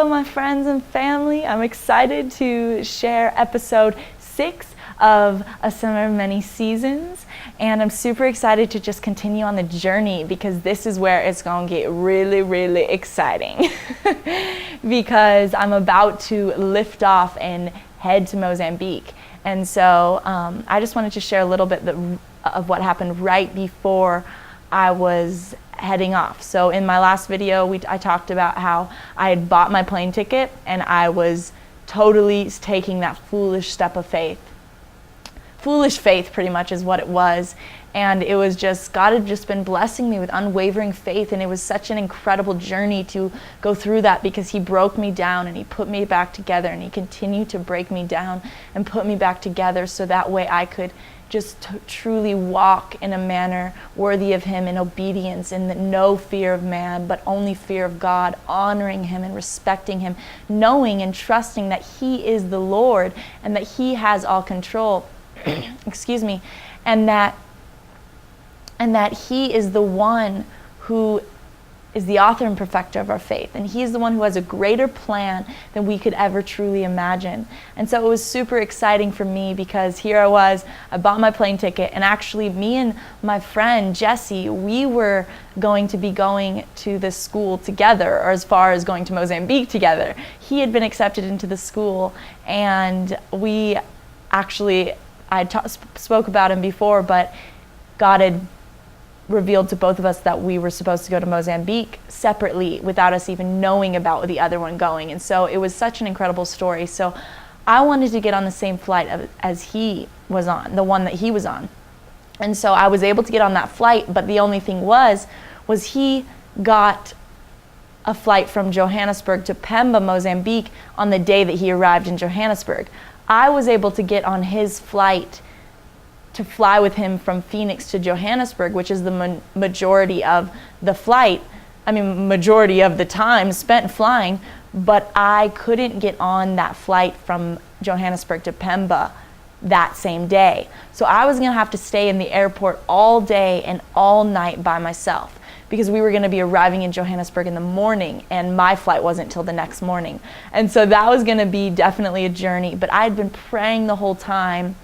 Hello, my friends and family. I'm excited to share episode 6 of A Summer of Many Seasons, and I'm super excited to just continue on the journey because this is where it's going to get really, really exciting because I'm about to lift off and head to Mozambique. And so I just wanted to share a little bit of what happened right before I was heading off. So in my last video, I talked about how I had bought my plane ticket and I was totally taking that foolish step of faith. Foolish faith pretty much is what it was. And it was just, God had just been blessing me with unwavering faith, and it was such an incredible journey to go through that because He broke me down and He put me back together, and He continued to break me down and put me back together so that way I could just truly walk in a manner worthy of Him in obedience, in no fear of man, but only fear of God, honoring Him and respecting Him, knowing and trusting that He is the Lord and that He has all control, excuse me, and that He is the one who is the author and perfecter of our faith. And He is the one who has a greater plan than we could ever truly imagine. And so it was super exciting for me because here I bought my plane ticket, and actually me and my friend Jesse, we were going to be going to this school together, or as far as going to Mozambique together. He had been accepted into the school, and we actually, spoke about him before, but God had revealed to both of us that we were supposed to go to Mozambique separately without us even knowing about the other one going. And so it was such an incredible story. So I wanted to get on the same flight as he was on, the one that he was on. And so I was able to get on that flight, but the only thing was he got a flight from Johannesburg to Pemba, Mozambique on the day that he arrived in Johannesburg. I was able to get on his flight to fly with him from Phoenix to Johannesburg, which is the majority of the flight, majority of the time spent flying, but I couldn't get on that flight from Johannesburg to Pemba that same day. So I was gonna have to stay in the airport all day and all night by myself because we were gonna be arriving in Johannesburg in the morning and my flight wasn't till the next morning. And so that was gonna be definitely a journey, but I had been praying the whole time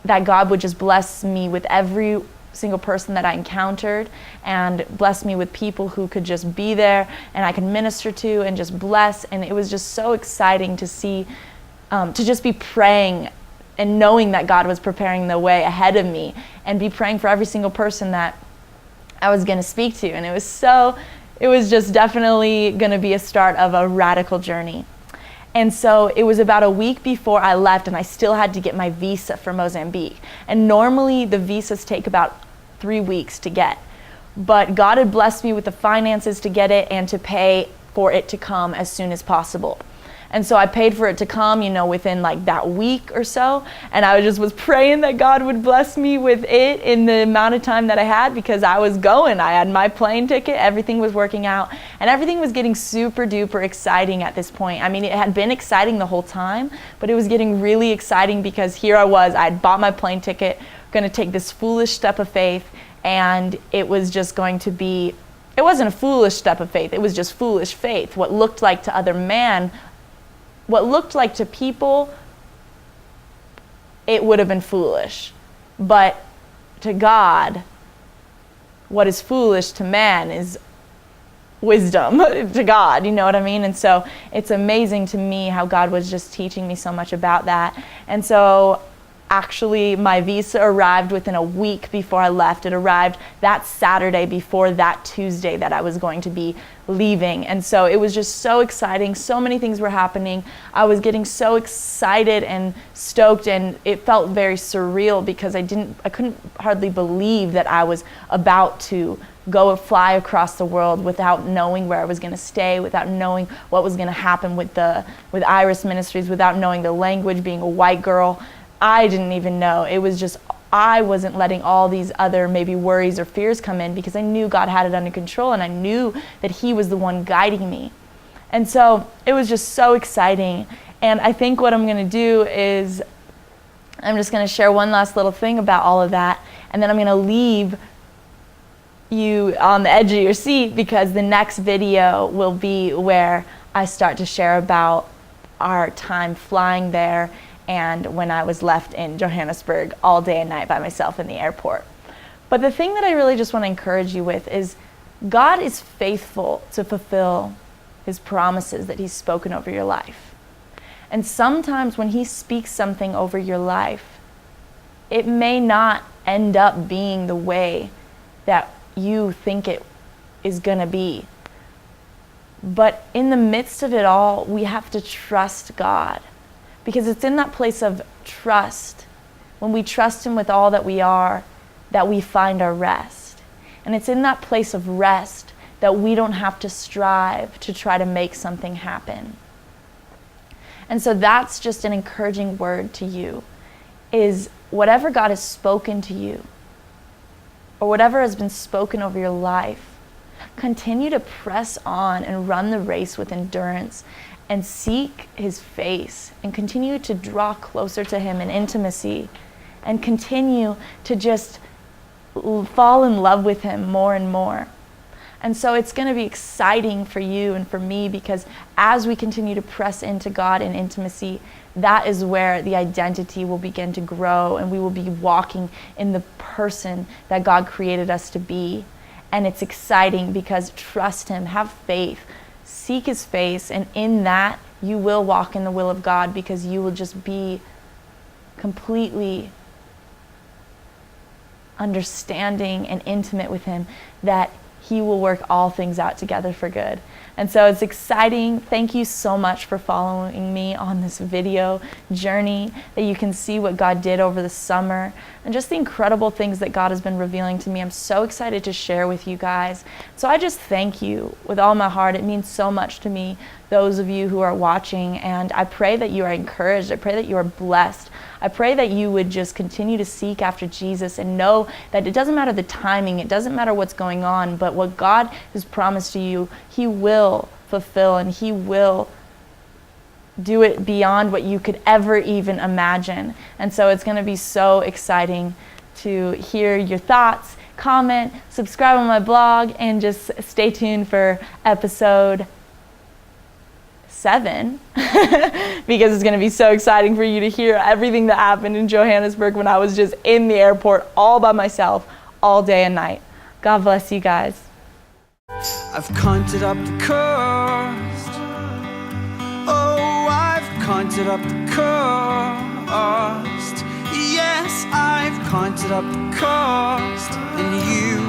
that God would just bless me with every single person that I encountered and bless me with people who could just be there and I could minister to and just bless. And it was just so exciting to see, to just be praying and knowing that God was preparing the way ahead of me and be praying for every single person that I was going to speak to. And it was just definitely going to be a start of a radical journey. And so it was about a week before I left, and I still had to get my visa for Mozambique. And normally the visas take about 3 weeks to get. But God had blessed me with the finances to get it and to pay for it to come as soon as possible. And so I paid for it to come, within like that week or so. And I was praying that God would bless me with it in the amount of time that I had because I was going. I had my plane ticket, everything was working out, and everything was getting super duper exciting at this point. It had been exciting the whole time, but it was getting really exciting because here I had bought my plane ticket, going to take this foolish step of faith, and it was just going to be, it wasn't a foolish step of faith, it was just foolish faith. What looked like to people, it would have been foolish. But to God, what is foolish to man is wisdom to God, you know what I mean? And so it's amazing to me how God was just teaching me so much about that. And so actually my visa arrived within a week before I left. It arrived that Saturday before that Tuesday that I was going to be leaving. And so it was just so exciting. So many things were happening. I was getting so excited and stoked, and it felt very surreal because I couldn't hardly believe that I was about to go fly across the world without knowing where I was going to stay, without knowing what was going to happen with Iris Ministries, without knowing the language, being a white girl. I didn't even know. It was just, I wasn't letting all these other maybe worries or fears come in because I knew God had it under control and I knew that He was the one guiding me. And so it was just so exciting. And I think what I'm going to do is I'm just going to share one last little thing about all of that, and then I'm going to leave you on the edge of your seat because the next video will be where I start to share about our time flying there and when I was left in Johannesburg all day and night by myself in the airport. But the thing that I really just want to encourage you with is God is faithful to fulfill his promises that he's spoken over your life. And sometimes when he speaks something over your life, it may not end up being the way that you think it is going to be. But in the midst of it all, we have to trust God, because it's in that place of trust, when we trust him with all that we are, that we find our rest. And it's in that place of rest that we don't have to strive to try to make something happen. And so that's just an encouraging word to you, is whatever God has spoken to you, or whatever has been spoken over your life, continue to press on and run the race with endurance and seek his face and continue to draw closer to him in intimacy and continue to just fall in love with him more and more. And so it's going to be exciting for you and for me, because as we continue to press into God in intimacy, that is where the identity will begin to grow, and we will be walking in the person that God created us to be. And it's exciting because trust him, have faith, seek his face, and in that you will walk in the will of God, because you will just be completely understanding and intimate with him, that he will work all things out together for good. And so it's exciting. Thank you so much for following me on this video journey, that you can see what God did over the summer and just the incredible things that God has been revealing to me. I'm so excited to share with you guys. So I just thank you with all my heart. It means so much to me, those of you who are watching, and I pray that you are encouraged. I pray that you are blessed. I pray that you would just continue to seek after Jesus and know that it doesn't matter the timing, it doesn't matter what's going on, but what God has promised to you, he will fulfill, and he will do it beyond what you could ever even imagine. And so it's going to be so exciting to hear your thoughts, comment, subscribe on my blog, and just stay tuned for episode 7 because it's going to be so exciting for you to hear everything that happened in Johannesburg when I was just in the airport all by myself all day and night. God bless you guys. I've counted up the cost. Oh, I've counted up the cost. Yes, I've counted up the cost. And you